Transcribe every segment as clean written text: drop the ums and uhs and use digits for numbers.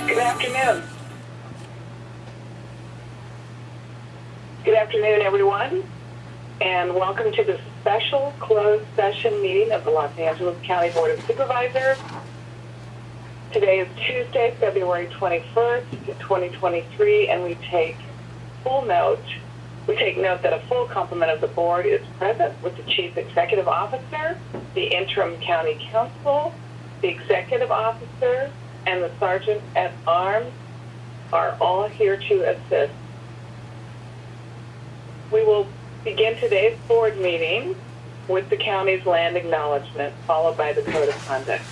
Good afternoon. Good afternoon, everyone, and welcome to the special closed session meeting of the Los Angeles County Board of Supervisors. Today is Tuesday, February 21st, 2023, and we take note that a full complement of the board is present with the Chief Executive Officer, the Interim County Counsel, the Executive Officer, and the Sergeant at Arms are all here to assist. We will begin today's board meeting with the county's land acknowledgement, followed by the Code of Conduct.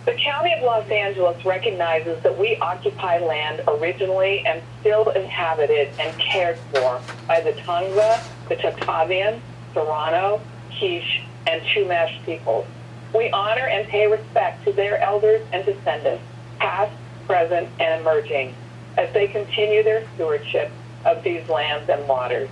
The County of Los Angeles recognizes that we occupy land originally and still inhabited and cared for by the Tongva, the Tatavian, Serrano, Quiche, and Chumash peoples. We honor and pay respect to their elders and descendants, past, present, and emerging, as they continue their stewardship of these lands and waters.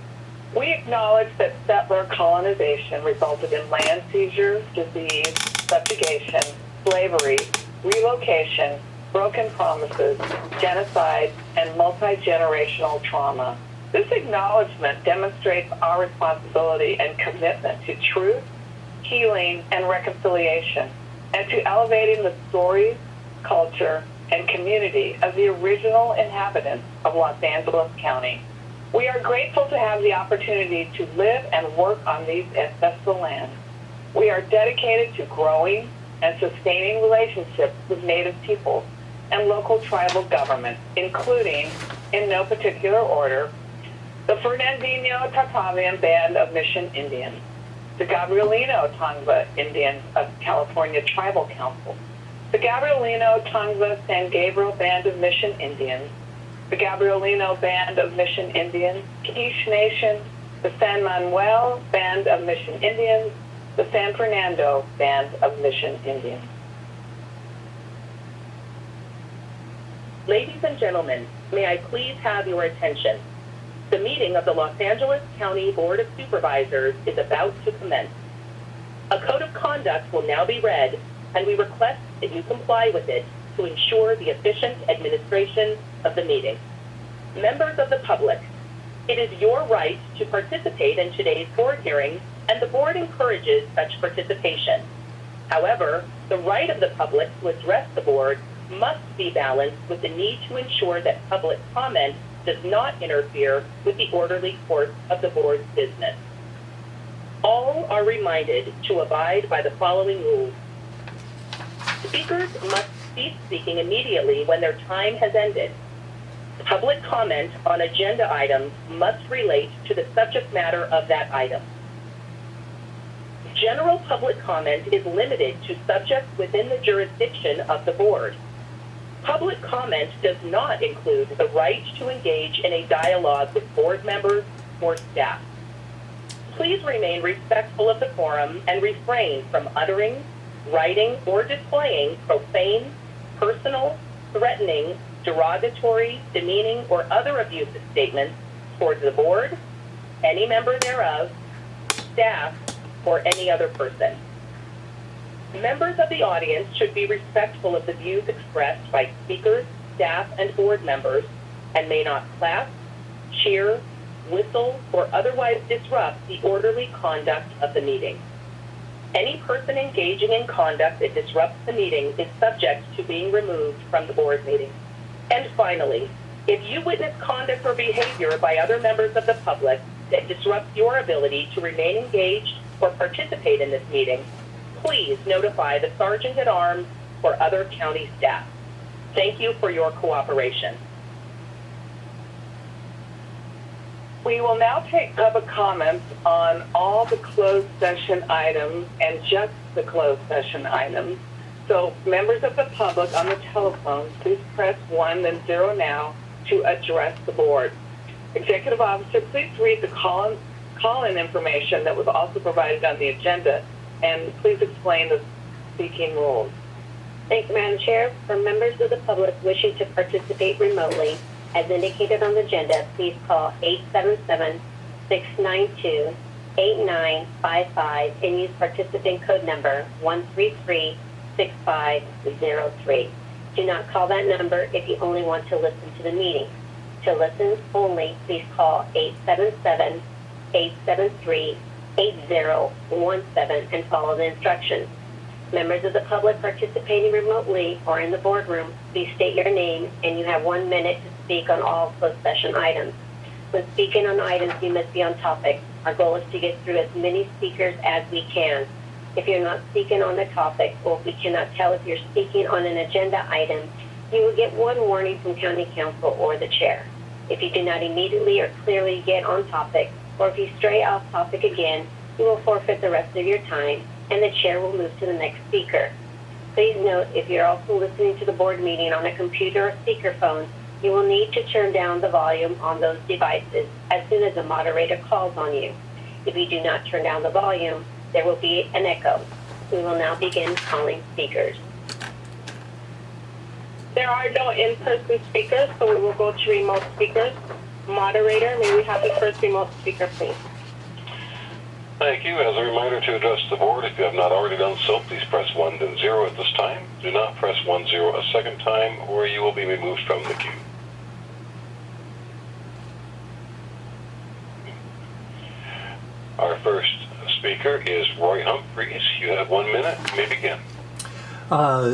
We acknowledge that settler colonization resulted in land seizure, disease, subjugation, slavery, relocation, broken promises, genocide, and multi-generational trauma. This acknowledgement demonstrates our responsibility and commitment to truth, healing, and reconciliation, and to elevating the stories, culture, and community of the original inhabitants of Los Angeles County. We are grateful to have the opportunity to live and work on these ancestral lands. We are dedicated to growing and sustaining relationships with Native peoples and local tribal governments, including, in no particular order, the Fernandino Tatavian Band of Mission Indians, the Gabrielino Tongva Indians of California Tribal Council, the Gabrielino Tongva San Gabriel Band of Mission Indians, the Gabrielino Band of Mission Indians, Quiche Nation, the San Manuel Band of Mission Indians, the San Fernando Band of Mission Indians. Ladies and gentlemen, may I please have your attention? The meeting of the Los Angeles County Board of Supervisors is about to commence. A code of conduct will now be read, and we request that you comply with it to ensure the efficient administration of the meeting. Members of the public, it is your right to participate in today's board hearing, and the board encourages such participation. However, the right of the public to address the board must be balanced with the need to ensure that public comment does not interfere with the orderly course of the board's business. All are reminded to abide by the following rules. Speakers must cease speaking immediately when their time has ended. Public comment on agenda items must relate to the subject matter of that item. General public comment is limited to subjects within the jurisdiction of the board. Public comment does not include the right to engage in a dialogue with board members or staff. Please remain respectful of the forum and refrain from uttering, writing, or displaying profane, personal, threatening, derogatory, demeaning, or other abusive statements towards the board, any member thereof, staff, or any other person. Members of the audience should be respectful of the views expressed by speakers, staff, and board members, and may not clap, cheer, whistle, or otherwise disrupt the orderly conduct of the meeting. Any person engaging in conduct that disrupts the meeting is subject to being removed from the board meeting. And finally, if you witness conduct or behavior by other members of the public that disrupts your ability to remain engaged or participate in this meeting, please notify the Sergeant at Arms or other county staff. Thank you for your cooperation. We will now take public comments on all the closed session items and just the closed session items. So members of the public on the telephone, please press 1 then 0 now to address the board. Executive officer, please read the call-in information that was also provided on the agenda, and please explain the speaking rules. Thank you, Madam Chair. For members of the public wishing to participate remotely, as indicated on the agenda, please call 877-692-8955 and use participant code number 1336503. Do not call that number if you only want to listen to the meeting. To listen only, please call 877-873-8017 and follow the instructions. Members of the public participating remotely or in the boardroom, please state your name, and you have 1 minute to speak on all closed session items. When speaking on items, you must be on topic. Our goal is to get through as many speakers as we can. If you're not speaking on the topic, or if we cannot tell if you're speaking on an agenda item, you will get 1 warning from County Council or the chair. If you do not immediately or clearly get on topic, or if you stray off topic again, you will forfeit the rest of your time, and the chair will move to the next speaker. Please note, if you're also listening to the board meeting on a computer or speakerphone, you will need to turn down the volume on those devices as soon as the moderator calls on you. If you do not turn down the volume, there will be an echo. We will now begin calling speakers. There are no in-person speakers, so we will go to remote speakers. Moderator, may we have the first remote speaker, please? Thank you. As a reminder to address the board, if you have not already done so, please press 1 then 0 at this time. Do not press 1 0 a second time, or you will be removed from the queue. Our first speaker is Roy Humphreys. You have 1 minute. You may begin.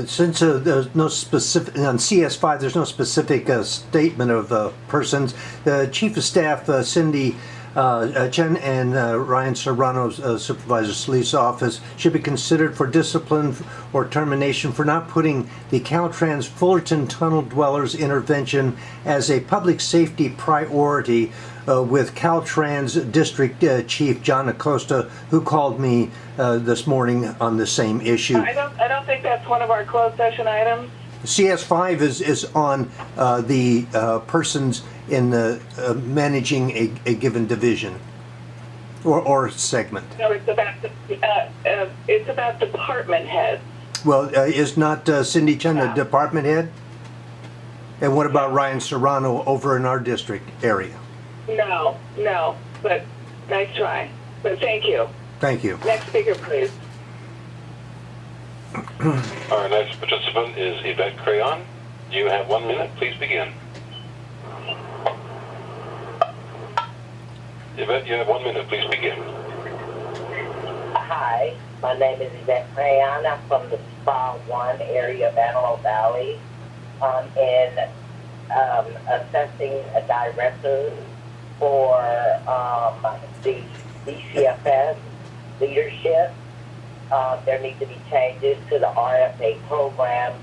Since there's no specific, on CS5, there's no specific statement of persons, the Chief of Staff, Cindy Chen, and Ryan Serrano's Supervisor Solis office should be considered for discipline or termination for not putting the Caltrans Fullerton Tunnel Dwellers intervention as a public safety priority with Caltrans District Chief John Acosta, who called me this morning on the same issue. I don't think that's one of our closed session items. CS5 is on the persons in the managing a given division or segment. No, it's about department heads. Well, is not Cindy Chen a department head? And what about Ryan Serrano over in our district area? No, but nice try. But thank you. Thank you. Next speaker, please. Our next participant is Evette Karyn. You have 1 minute. Please begin. Evette, you have 1 minute. Please begin. Hi, my name is Evette Karyn. I'm from the Spa 1 area of Antelope Valley. In assessing a director for the DCFS leadership. There need to be changes to the RFA program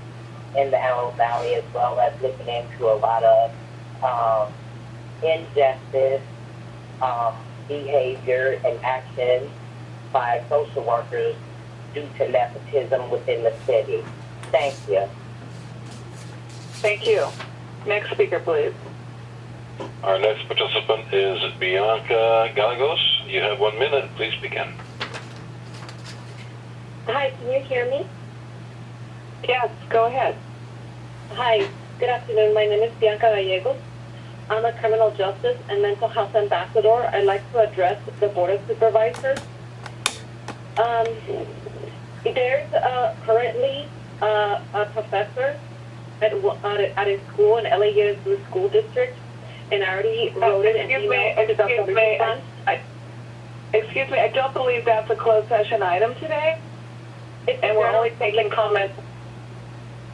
in the Antelope Valley, as well as looking into a lot of injustice, behavior, and action by social workers due to nepotism within the city. Thank you. Thank you. Next speaker, please. Our next participant is Bianca Gallegos. You have 1 minute. Please begin. Hi, can you hear me? Yes, go ahead. Hi, good afternoon. My name is Bianca Gallegos. I'm a criminal justice and mental health ambassador. I'd like to address the Board of Supervisors. There's currently a professor at a school in LA School District, and I already wrote it an email to Dr. Larson. Excuse me, I don't believe that's a closed session item today. And we're only taking comments.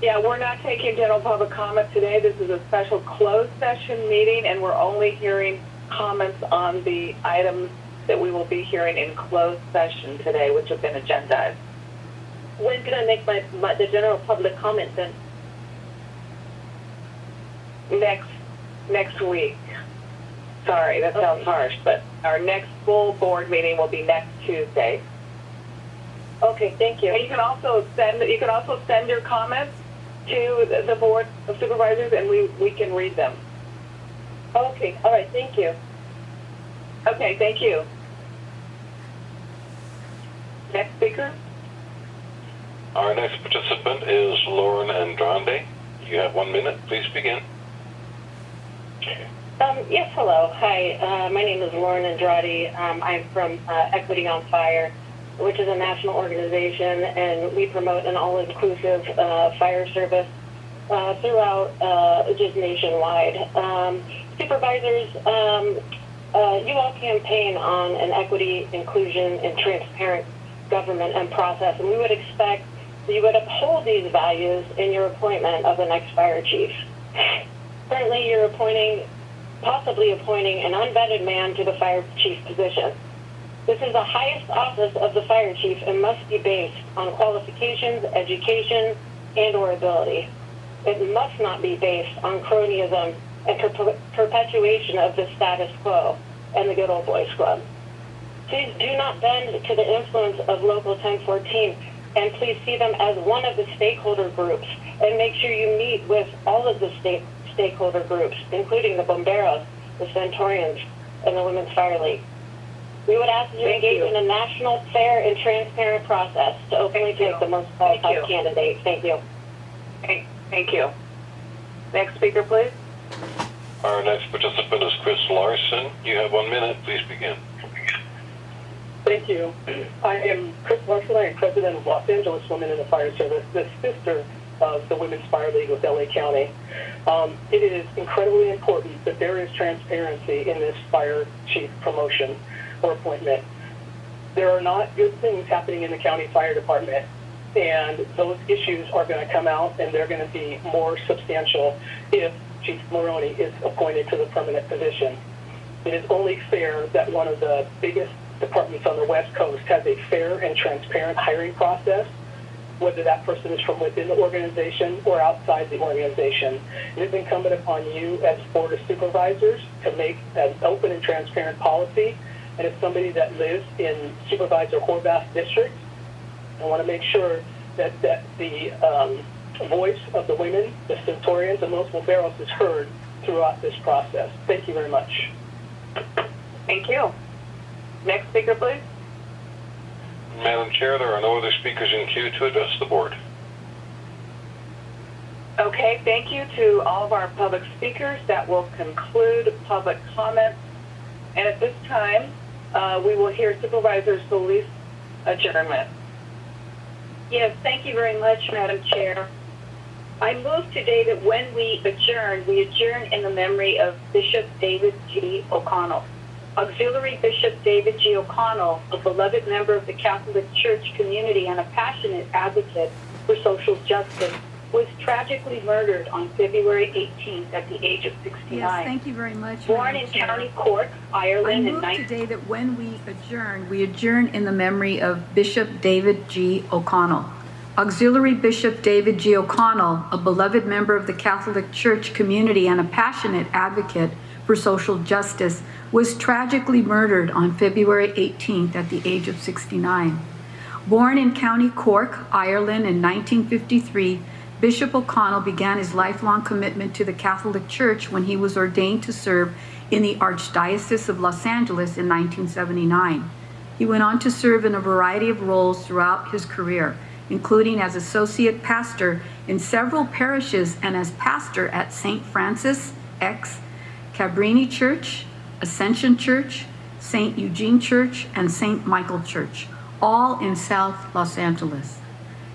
Yeah, we're not taking general public comment today. This is a special closed session meeting, and we're only hearing comments on the items that we will be hearing in closed session today, which have been agendized. When can I make the general public comment then? Next week. Sorry, that sounds harsh, but our next full board meeting will be next Tuesday. Okay, thank you. And you can also send your comments to the Board of Supervisors, and we can read them. Okay, all right, thank you. Okay, thank you. Next speaker. Our next participant is Loraine Androdi. You have 1 minute. Please begin. Yes, hello. Hi, my name is Loraine Androdi. I'm from Equity on Fire, which is a national organization, and we promote an all-inclusive fire service throughout just nationwide. Supervisors, you all campaign on an equity, inclusion, and transparent government and process, and we would expect that you would uphold these values in your appointment of the next fire chief. Currently, you're possibly appointing an unvetted man to the fire chief position. This is the highest office of the fire chief and must be based on qualifications, education, and or ability. It must not be based on cronyism and perpetuation of the status quo and the good old boys club. Please do not bend to the influence of Local 1014, and please see them as one of the stakeholder groups, and make sure you meet with all of the stakeholder groups, including the Bomberos, the Centaurians, and the Women's Fire League. We would ask you to engage in a national, fair, and transparent process to openly pick the most qualified candidate. Thank you. Thank you. Next speaker, please. Our next participant is Chris Larson. You have 1 minute. Please begin. Thank you. I am Chris Larson. I am president of Los Angeles Women in the Fire Service, the sister of the Women's Fire League with LA County. It is incredibly important that there is transparency in this fire chief promotion or appointment. There are not good things happening in the county fire department, and those issues are going to come out, and they're going to be more substantial if Chief Moroni is appointed to the permanent position. It is only fair that one of the biggest departments on the West Coast has a fair and transparent hiring process, whether that person is from within the organization or outside the organization. It is incumbent upon you as Board of Supervisors to make an open and transparent policy. And as somebody that lives in Supervisor Horvath's district, I want to make sure that the voice of the women, the Centaurians, and those Bomberos is heard throughout this process. Thank you very much. Thank you. Next speaker, please. Madam Chair, there are no other speakers in queue to address the board. Okay, thank you to all of our public speakers. That will conclude public comments. And at this time, we will hear Supervisor Solis' adjournment. Yes, thank you very much, Madam Chair. I move today that when we adjourn in the memory of Bishop David G. O'Connell. Auxiliary Bishop David G. O'Connell, a beloved member of the Catholic Church community and a passionate advocate for social justice, was tragically murdered on February 18th at the age of 69. Yes, thank you very much. Born in County Cork, Ireland, I move today that when we adjourn in the memory of Bishop David G. O'Connell. Auxiliary Bishop David G. O'Connell, a beloved member of the Catholic Church community and a passionate advocate for social justice, was tragically murdered on February 18th at the age of 69. Born in County Cork, Ireland in 1953, Bishop O'Connell began his lifelong commitment to the Catholic Church when he was ordained to serve in the Archdiocese of Los Angeles in 1979. He went on to serve in a variety of roles throughout his career, including as associate pastor in several parishes and as pastor at St. Francis X Cabrini Church, Ascension Church, St. Eugene Church, and St. Michael Church, all in South Los Angeles.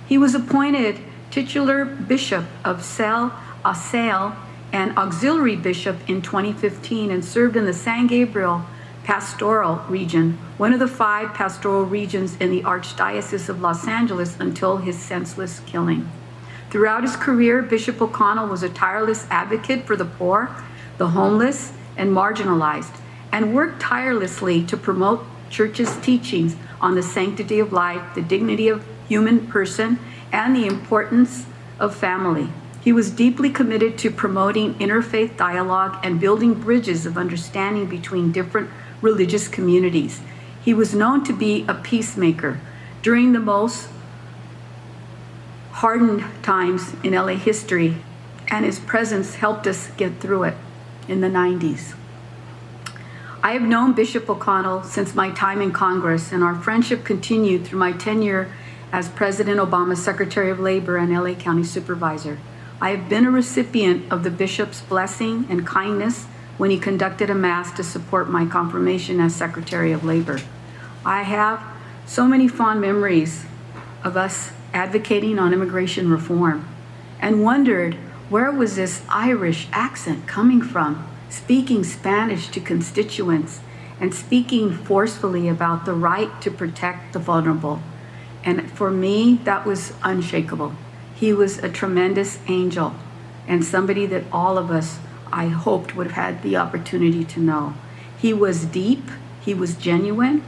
He was appointed titular bishop of Sale and auxiliary bishop in 2015 and served in the San Gabriel pastoral region, one of the 5 pastoral regions in the Archdiocese of Los Angeles until his senseless killing. Throughout his career, Bishop O'Connell was a tireless advocate for the poor, the homeless, and marginalized, and worked tirelessly to promote church's teachings on the sanctity of life, the dignity of human person, and the importance of family. He was deeply committed to promoting interfaith dialogue and building bridges of understanding between different religious communities. He was known to be a peacemaker during the most hardened times in LA history, and his presence helped us get through it in the 90s. I have known Bishop O'Connell since my time in Congress, and our friendship continued through my tenure as President Obama's Secretary of Labor and LA County Supervisor. I have been a recipient of the Bishop's blessing and kindness when he conducted a mass to support my confirmation as Secretary of Labor. I have so many fond memories of us advocating on immigration reform and wondered, where was this Irish accent coming from, speaking Spanish to constituents and speaking forcefully about the right to protect the vulnerable? And for me, that was unshakable. He was a tremendous angel and somebody that all of us, I hoped, would have had the opportunity to know. He was deep, he was genuine,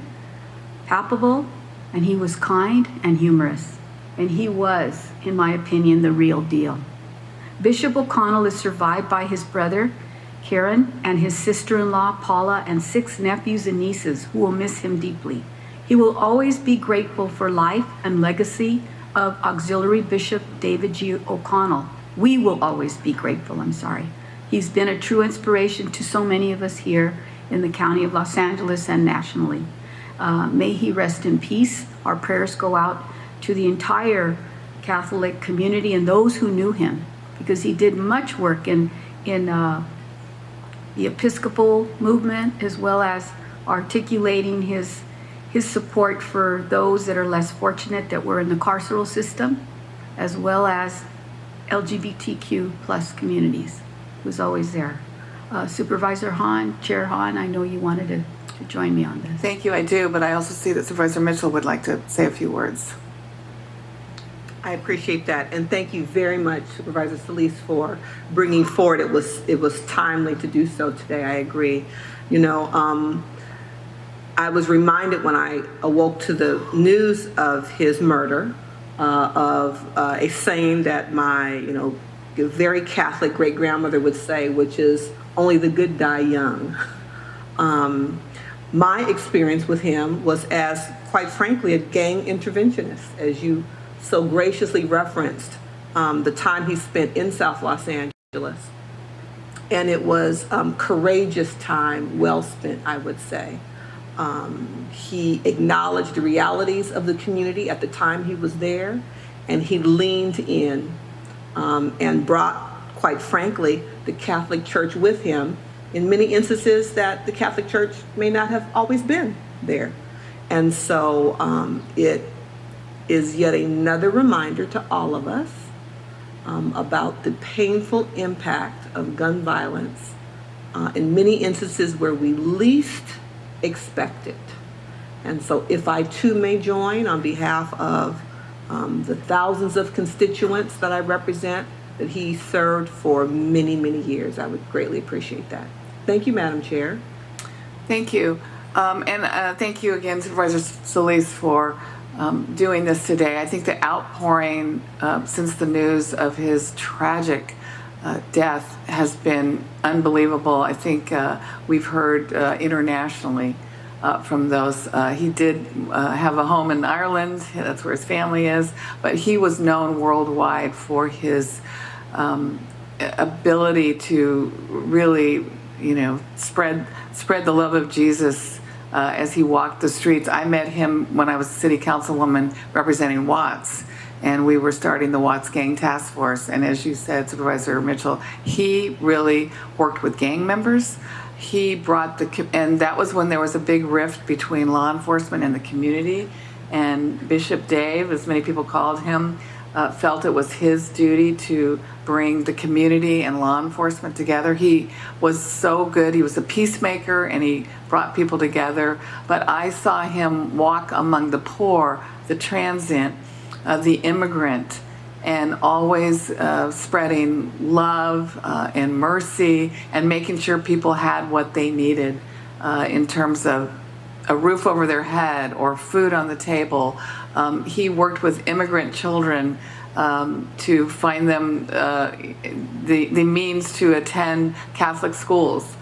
palpable, and he was kind and humorous. And he was, in my opinion, the real deal. Bishop O'Connell is survived by his brother, Karen, and his sister-in-law, Paula, and 6 nephews and nieces who will miss him deeply. He will always be grateful for life and legacy of Auxiliary Bishop David G. O'Connell. We will always be grateful, He's been a true inspiration to so many of us here in the County of Los Angeles and nationally. May he rest in peace. Our prayers go out to the entire Catholic community and those who knew him, because he did much work in the Episcopal movement, as well as articulating his support for those that are less fortunate that were in the carceral system, as well as LGBTQ plus communities. He was always there. Supervisor Hahn, Chair Hahn, I know you wanted to join me on this. Thank you, I do, but I also see that Supervisor Mitchell would like to say a few words. I appreciate that, and thank you very much, Supervisor Solis, for bringing forward. It was timely to do so today. I agree. I was reminded when I awoke to the news of his murder of a saying that my very Catholic great grandmother would say, which is, "Only the good die young." My experience with him was as, quite frankly, a gang interventionist, as you so graciously referenced the time he spent in South Los Angeles. And it was courageous time, well spent, I would say. He acknowledged the realities of the community at the time he was there, and he leaned in and brought, quite frankly, the Catholic Church with him in many instances that the Catholic Church may not have always been there. And so it is yet another reminder to all of us about the painful impact of gun violence in many instances where we least expect it. And so if I too may join on behalf of the thousands of constituents that I represent, that he served for many, many years, I would greatly appreciate that. Thank you, Madam Chair. Thank you. And thank you again, Supervisor Solis, for doing this today. I think the outpouring since the news of his tragic death has been unbelievable. I think we've heard internationally from those. He did have a home in Ireland. That's where his family is. But he was known worldwide for his ability to really, spread the love of Jesus as he walked the streets. I met him when I was city councilwoman representing Watts, and we were starting the Watts Gang Task Force. And as you said, Supervisor Mitchell, he really worked with gang members. He brought and that was when there was a big rift between law enforcement and the community. And Bishop Dave, as many people called him, felt it was his duty to bring the community and law enforcement together. He was so good. He was a peacemaker and he brought people together. But I saw him walk among the poor, the transient, the immigrant, and always spreading love and mercy and making sure people had what they needed in terms of a roof over their head or food on the table. He worked with immigrant children to find them the means to attend Catholic schools.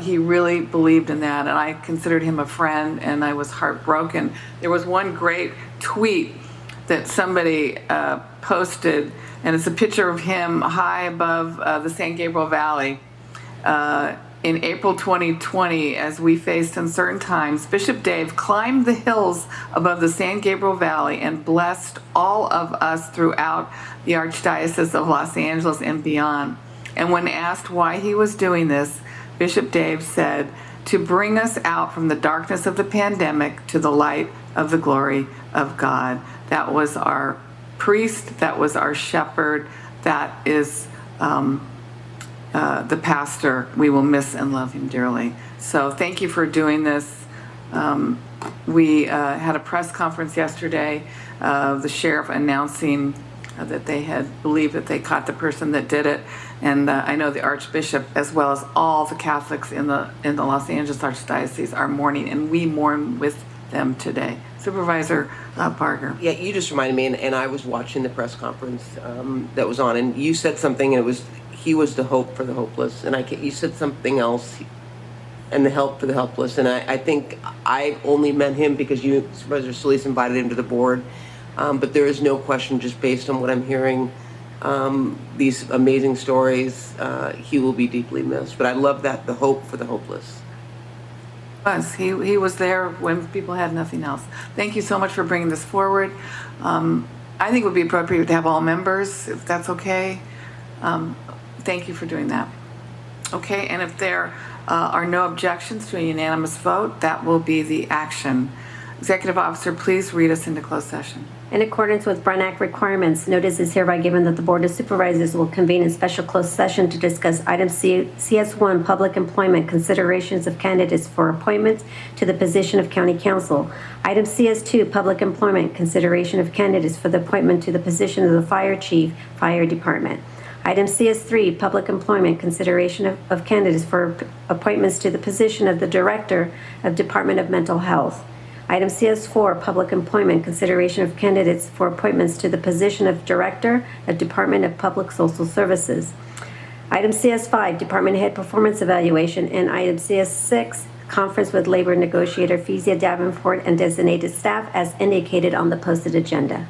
He really believed in that, and I considered him a friend, and I was heartbroken. There was one great tweet that somebody posted, and it's a picture of him high above the San Gabriel Valley. In April 2020, as we faced uncertain times, Bishop Dave climbed the hills above the San Gabriel Valley and blessed all of us throughout the Archdiocese of Los Angeles and beyond. And when asked why he was doing this, Bishop Dave said, "To bring us out from the darkness of the pandemic to the light of the glory of God." That was our priest, that was our shepherd, that is the pastor. We will miss and love him dearly. So thank you for doing this. We had a press conference yesterday, the sheriff announcing that they had believed that they caught the person that did it. And I know the Archbishop, as well as all the Catholics in the Los Angeles Archdiocese, are mourning, and we mourn with them today. Supervisor Barger. Yeah, you just reminded me, and I was watching the press conference that was on, and you said something, and it was, he was the hope for the hopeless, and you said something else, and the help for the helpless, and I think I only met him because you, Supervisor Solis, invited him to the board, but there is no question, just based on what I'm hearing, these amazing stories, he will be deeply missed. But I love that, the hope for the hopeless. He was there when people had nothing else. Thank you so much for bringing this forward. I think it would be appropriate to have all members, if that's okay. Thank you for doing that. Okay, and if there are no objections to a unanimous vote, that will be the action. Executive Officer, please read us into closed session. In accordance with Brun Act requirements, notice is hereby given that the Board of Supervisors will convene in special closed session to discuss item CS1, public employment, considerations of candidates for appointments to the position of County Council. Item CS2, public employment, consideration of candidates for the appointment to the position of the Fire Chief, Fire Department. Item CS3, public employment, consideration of candidates for appointments to the position of the Director of Department of Mental Health. Item CS4, public employment, consideration of candidates for appointments to the position of Director of Department of Public Social Services. Item CS5, Department Head Performance Evaluation, and item CS6, conference with labor negotiator Fezia Davenport and designated staff as indicated on the posted agenda.